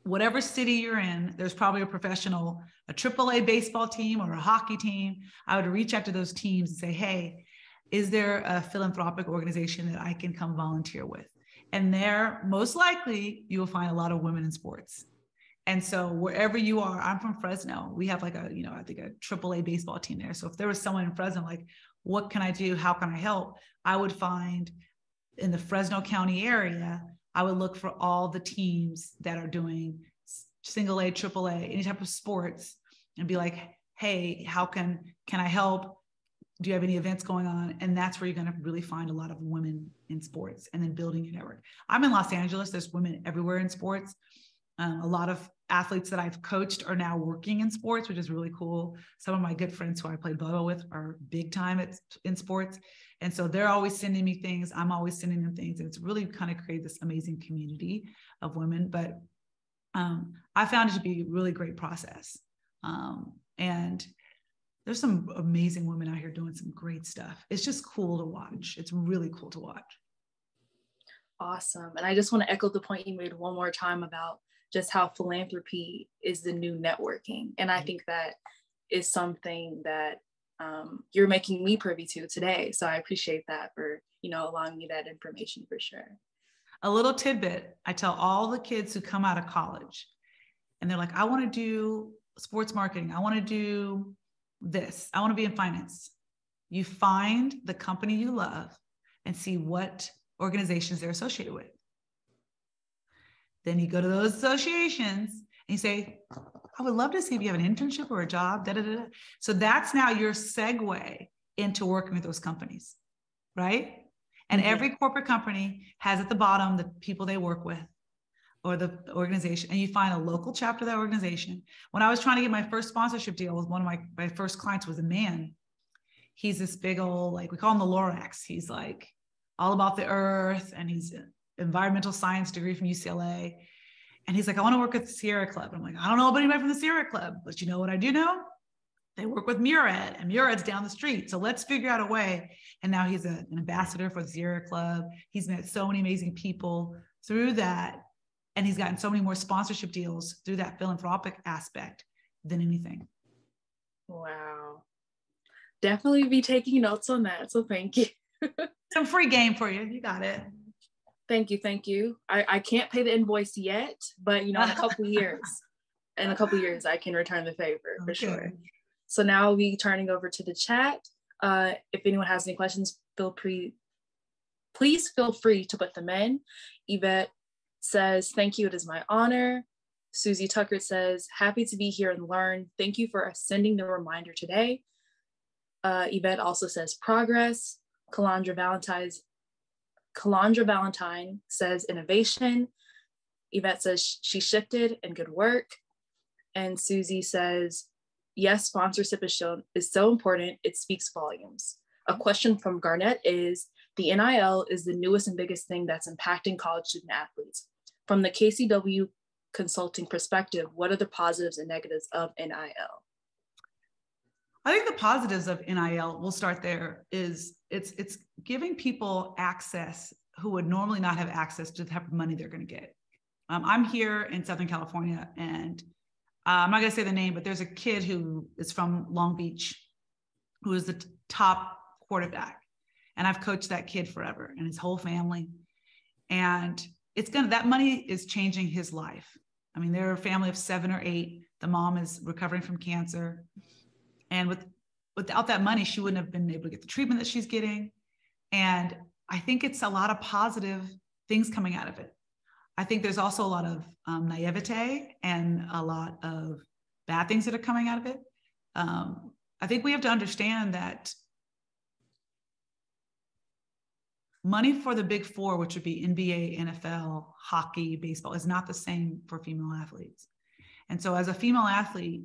whatever city you're in, there's probably a professional, a AAA baseball team or a hockey team. I would reach out to those teams and say, hey, is there a philanthropic organization that I can come volunteer with? And there, most likely, you will find a lot of women in sports. And so wherever you are, I'm from Fresno. We have like a, you know, I think a AAA baseball team there. So if there was someone in Fresno, like, what can I do? How can I help? I would find in the Fresno County area, I would look for all the teams that are doing single A, AAA, any type of sports, and be like, hey, how can I help? Do you have any events going on? And that's where you're going to really find a lot of women in sports, and then building your network. I'm in Los Angeles. There's women everywhere in sports. A lot of athletes that I've coached are now working in sports, which is really cool. Some of my good friends who I played volleyball with are big time in sports. And so they're always sending me things. I'm always sending them things. And it's really kind of created this amazing community of women. But I found it to be a really great process. And there's some amazing women out here doing some great stuff. It's just cool to watch. It's really cool to watch. Awesome. And I just want to echo the point you made one more time about just how philanthropy is the new networking. And I think that is something that you're making me privy to today. So I appreciate that for, you know, allowing me that information for sure. A little tidbit, I tell all the kids who come out of college and they're like, I want to do sports marketing. I want to do this. I want to be in finance. You find the company you love and see what organizations they're associated with. Then you go to those associations and you say, I would love to see if you have an internship or a job. Da, da, da. So that's now your segue into working with those companies, right? And every corporate company has at the bottom the people they work with or the organization, and you find a local chapter of that organization. When I was trying to get my first sponsorship deal with one of my first clients was a man. He's this big old, like we call him the Lorax. He's like all about the earth, and he's environmental science degree from UCLA. And he's like, I want to work at the Sierra Club. I'm like, I don't know anybody from the Sierra Club, but you know what I do know? They work with Murad, and Murad's down the street. So let's figure out a way. And now he's an ambassador for the Sierra Club. He's met so many amazing people through that. And he's gotten so many more sponsorship deals through that philanthropic aspect than anything. Wow. Definitely be taking notes on that. So thank you. Some free game for you. You got it. Thank you. Thank you. I can't pay the invoice yet, but you know, in a couple of years, I can return the favor for sure. So now we'll be turning over to the chat. If anyone has any questions, please feel free to put them in. Yvette says, thank you, it is my honor. Susie Tucker says, happy to be here and learn. Thank you for sending the reminder today. Yvette also says, progress. Calandra Valentine says, innovation. Yvette says, she shifted and good work. And Susie says, yes, sponsorship is so important. It speaks volumes. A question from Garnett is, the NIL is the newest and biggest thing that's impacting college student athletes. From the KCW Consulting perspective, what are the positives and negatives of NIL? I think the positives of NIL, we'll start there, is it's giving people access who would normally not have access to the type of money they're going to get. I'm here in Southern California, and I'm not going to say the name, but there's a kid who is from Long Beach who is the top quarterback. And I've coached that kid forever and his whole family. And that money is changing his life. I mean, they're a family of 7 or 8. The mom is recovering from cancer. And without that money, she wouldn't have been able to get the treatment that she's getting. And I think it's a lot of positive things coming out of it. I think there's also a lot of naivete and a lot of bad things that are coming out of it. I think we have to understand that money for the big four, which would be NBA, NFL, hockey, baseball, is not the same for female athletes. And so as a female athlete,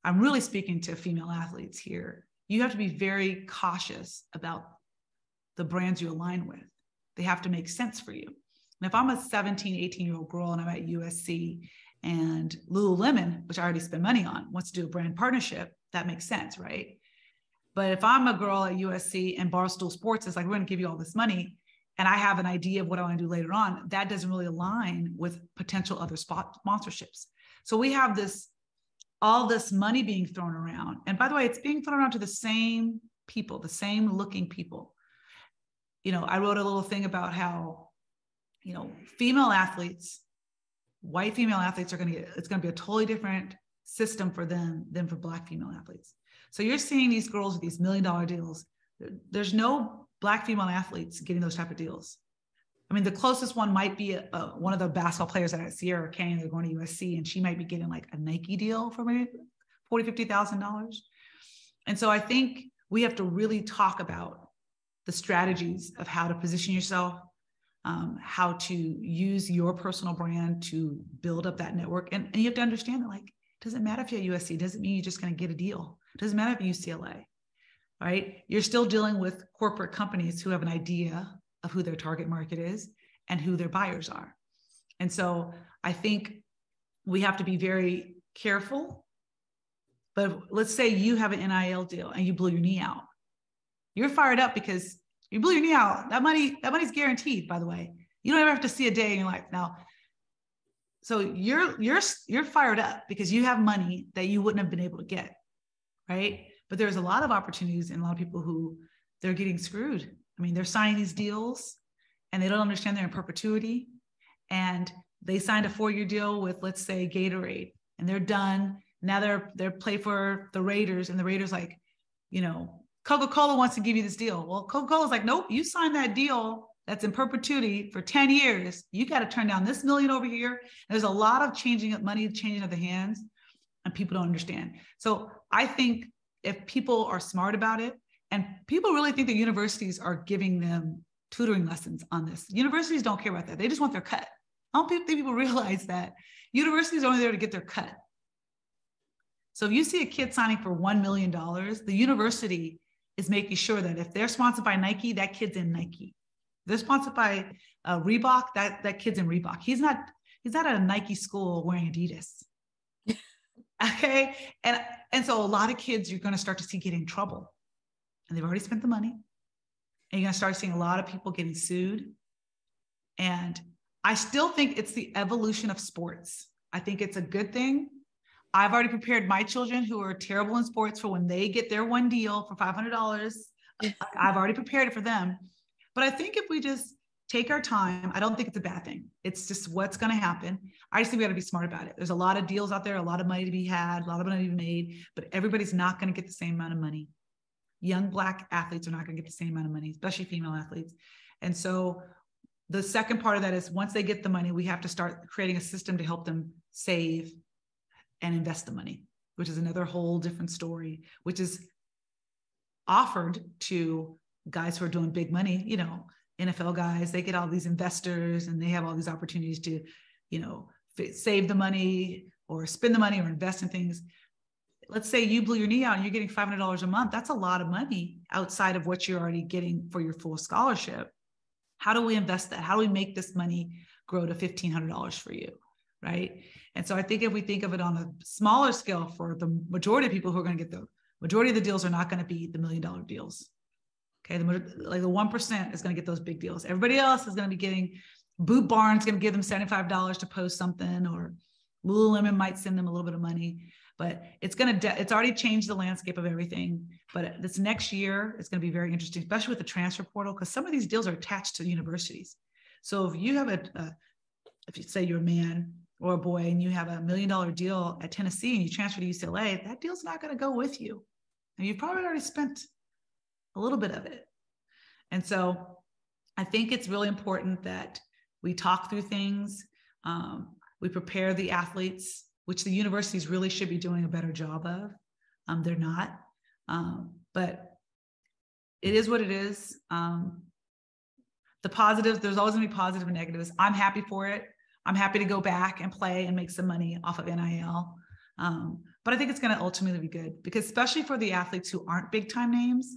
I'm really speaking to female athletes here. You have to be very cautious about the brands you align with. They have to make sense for you. And if I'm a 17, 18-year-old girl and I'm at USC and Lululemon, which I already spend money on, wants to do a brand partnership, that makes sense, right? But if I'm a girl at USC and Barstool Sports is like, we're going to give you all this money, and I have an idea of what I want to do later on, that doesn't really align with potential other sponsorships. So we have all this money being thrown around. And by the way, it's being thrown around to the same people, the same looking people. I wrote a little thing about how, female athletes, white female athletes it's going to be a totally different system for them than for Black female athletes. So you're seeing these girls with these $1 million deals. There's no Black female athletes getting those type of deals. I mean, the closest one might be one of the basketball players at Sierra Kane. They're going to USC, and she might be getting like a Nike deal for maybe $40,000, $50,000. And so I think we have to really talk about the strategies of how to position yourself, how to use your personal brand to build up that network. And you have to understand that, like, it doesn't matter if you're at USC, it doesn't mean you're just going to get a deal. It doesn't matter if you're UCLA, right? You're still dealing with corporate companies who have an idea of who their target market is and who their buyers are. And so I think we have to be very careful. But let's say you have an NIL deal and you blew your knee out. You're fired up because you blew your knee out. That money's guaranteed, by the way. You don't ever have to see a day in your life now. So you're fired up because you have money that you wouldn't have been able to get, right? But there's a lot of opportunities and a lot of people who they're getting screwed. I mean, they're signing these deals and they don't understand they're in perpetuity. And they signed a 4-year deal with, let's say, Gatorade, and they're done. Now they're play for the Raiders, and the Raiders like, Coca-Cola wants to give you this deal. Well, Coca-Cola's like, nope, you signed that deal that's in perpetuity for 10 years. You got to turn down this $1 million over here. And there's a lot of changing of the hands, and people don't understand. So I think if people are smart about it, and people really think that universities are giving them tutoring lessons on this. Universities don't care about that. They just want their cut. I don't think people realize that universities are only there to get their cut. So if you see a kid signing for $1 million, the university is making sure that if they're sponsored by Nike, that kid's in Nike. If they're sponsored by Reebok, that kid's in Reebok. He's not at a Nike school wearing Adidas. Okay. And so a lot of kids you're going to start to see get in trouble. And they've already spent the money. And you're going to start seeing a lot of people getting sued. And I still think it's the evolution of sports. I think it's a good thing. I've already prepared my children who are terrible in sports for when they get their one deal for $500. I've already prepared it for them. But I think if we just take our time, I don't think it's a bad thing. It's just what's going to happen. I just think we got to be smart about it. There's a lot of deals out there, a lot of money to be had, a lot of money to be made, but everybody's not going to get the same amount of money. Young Black athletes are not going to get the same amount of money, especially female athletes. And so the second part of that is once they get the money, we have to start creating a system to help them save and invest the money, which is another whole different story, which is offered to guys who are doing big money, NFL guys. They get all these investors and they have all these opportunities to, save the money or spend the money or invest in things. Let's say you blew your knee out and you're getting $500 a month. That's a lot of money outside of what you're already getting for your full scholarship. How do we invest that? How do we make this money grow to $1,500 for you? Right. And so I think if we think of it on a smaller scale for the majority of people who are going to get the majority of the deals are not going to be the $1 million deals. Okay. The 1% is going to get those big deals. Everybody else is going to be getting Boot Barn's going to give them $75 to post something, or Lululemon might send them a little bit of money, but it's already changed the landscape of everything. But this next year, it's going to be very interesting, especially with the transfer portal, because some of these deals are attached to universities. So if you have if you say you're a man or a boy and you have $1 million deal at Tennessee and you transfer to UCLA, that deal's not going to go with you. And you've probably already spent a little bit of it. And so I think it's really important that we talk through things. We prepare the athletes, which the universities really should be doing a better job of. They're not, but it is what it is. The positives, there's always gonna be positive and negatives. I'm happy for it. I'm happy to go back and play and make some money off of NIL. But I think it's gonna ultimately be good, because especially for the athletes who aren't big time names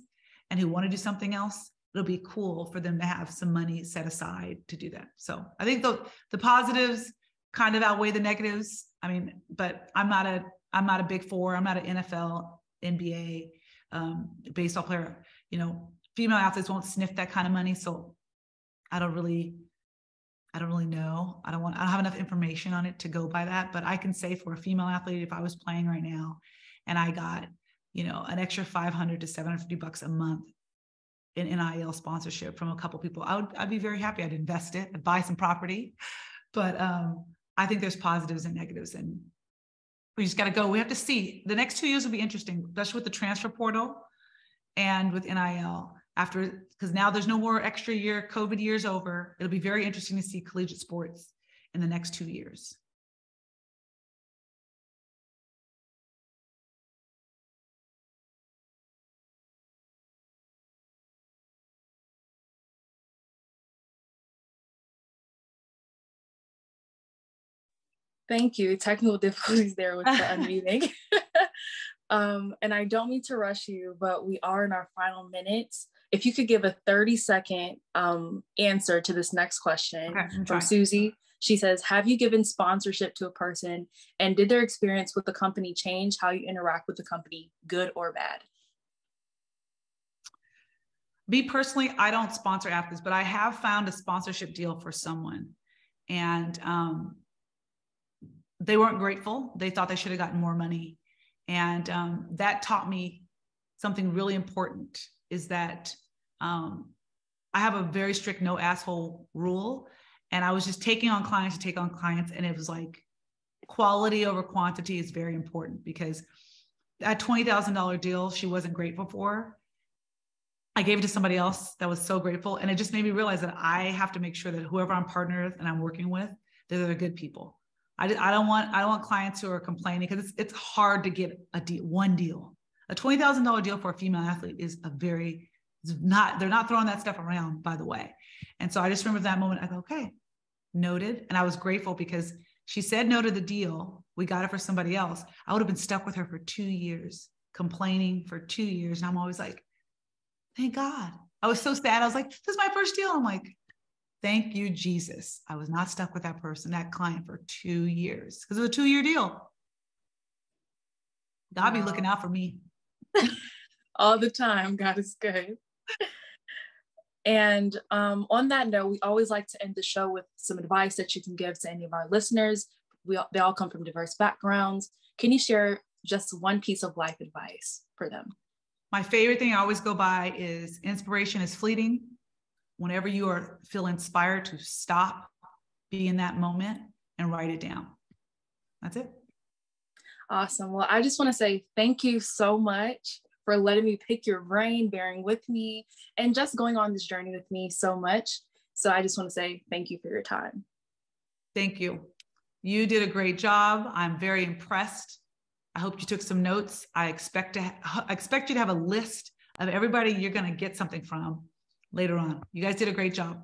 and who wanna do something else, it'll be cool for them to have some money set aside to do that. So I think the positives kind of outweigh the negatives. I mean, but I'm not a Big Four. I'm not an NFL, NBA, baseball player. You know, female athletes won't sniff that kind of money. So I don't really know. I don't have enough information on it to go by that, but I can say for a female athlete, if I was playing right now and I got, you know, an extra $500 to $750 a month in NIL sponsorship from a couple people, I'd be very happy. I'd invest it, I'd buy some property, but I think there's positives and negatives, and we just got to go. We have to see. The next 2 years will be interesting, especially with the transfer portal and with NIL. After, because now there's no more extra year, COVID year's over. It'll be very interesting to see collegiate sports in the next 2 years. Thank you. Technical difficulties there with the unmuting. And I don't mean to rush you, but we are in our final minutes. If you could give a 30-second answer to this next question from Susie. She says, have you given sponsorship to a person, and did their experience with the company change how you interact with the company, good or bad? Me personally, I don't sponsor athletes, but I have found a sponsorship deal for someone, and they weren't grateful. They thought they should have gotten more money. And that taught me something really important, is that I have a very strict no asshole rule. And I was just taking on clients to take on clients. And it was like quality over quantity is very important, because that $20,000 deal she wasn't grateful for, I gave it to somebody else that was so grateful. And it just made me realize that I have to make sure that whoever I'm partnered with and I'm working with, they're good people. I don't want clients who are complaining, because it's hard to get one deal. A $20,000 deal for a female athlete is they're not throwing that stuff around, by the way. And so I just remember that moment. I go, okay, noted. And I was grateful because she said no to the deal. We got it for somebody else. I would have been stuck with her for 2 years, complaining for 2 years. And I'm always like, thank God. I was so sad. I was like, this is my first deal. I'm like, thank you, Jesus. I was not stuck with that person, that client, for 2 years, because it was a 2-year deal. God be looking out for me. All the time. God is good. And on that note, we always like to end the show with some advice that you can give to any of our listeners. They all come from diverse backgrounds. Can you share just one piece of life advice for them? My favorite thing I always go by is inspiration is fleeting. Whenever you feel inspired, to stop, be in that moment, and write it down. That's it. Awesome. Well, I just want to say thank you so much for letting me pick your brain, bearing with me, and just going on this journey with me so much. So I just want to say thank you for your time. Thank you. You did a great job. I'm very impressed. I hope you took some notes. I expect you to have a list of everybody you're going to get something from later on. You guys did a great job.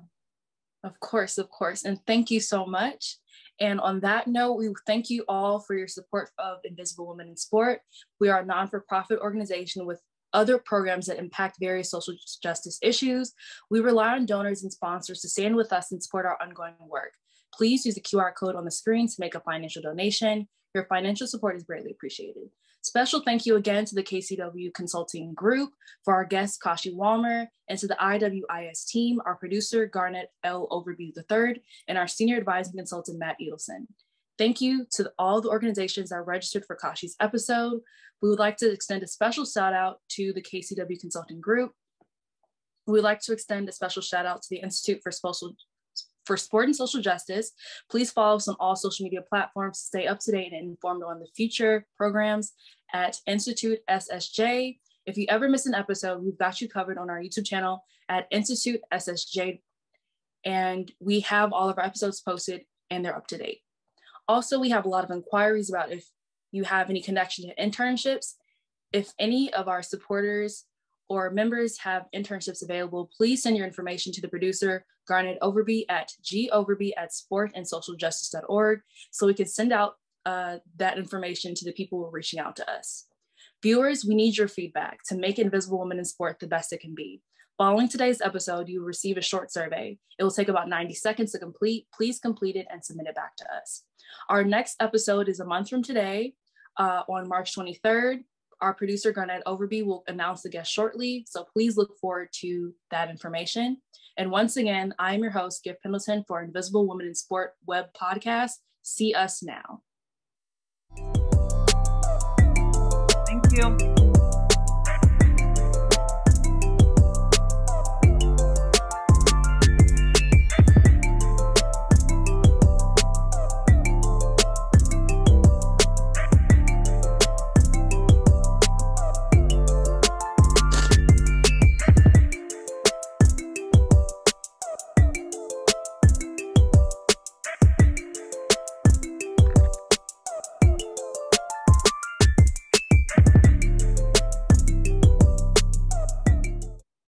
Of course. And thank you so much. And on that note, we thank you all for your support of Invisible Women in Sport. We are a non-for-profit organization with other programs that impact various social justice issues. We rely on donors and sponsors to stand with us and support our ongoing work. Please use the QR code on the screen to make a financial donation. Your financial support is greatly appreciated. Special thank you again to the KCW Consulting Group, for our guest, Kashi Walmer, and to the IWIS team, our producer, Garnet L. Overby III, and our senior advising consultant, Matt Edelson. Thank you to all the organizations that registered for Kashi's episode. We would like to extend a special shout out to the KCW Consulting Group. We would like to extend a special shout out to the Institute for Sport and Social Justice. Please follow us on all social media platforms to stay up to date and informed on the future programs at Institute SSJ. If you ever miss an episode, we've got you covered on our YouTube channel at Institute SSJ. And we have all of our episodes posted and they're up to date. Also, we have a lot of inquiries about if you have any connection to internships. If any of our supporters or members have internships available, please send your information to the producer, Garnet Overby, at goverby@sportandsocialjustice.org, so we can send out that information to the people who are reaching out to us. Viewers, we need your feedback to make Invisible Women in Sport the best it can be. Following today's episode, you will receive a short survey. It will take about 90 seconds to complete. Please complete it and submit it back to us. Our next episode is a month from today, on March 23rd. Our producer, Garnett Overby, will announce the guest shortly, so please look forward to that information. And once again, I am your host, Gift Pendleton, for Invisible Women in Sport web podcast. See us now. Thank you.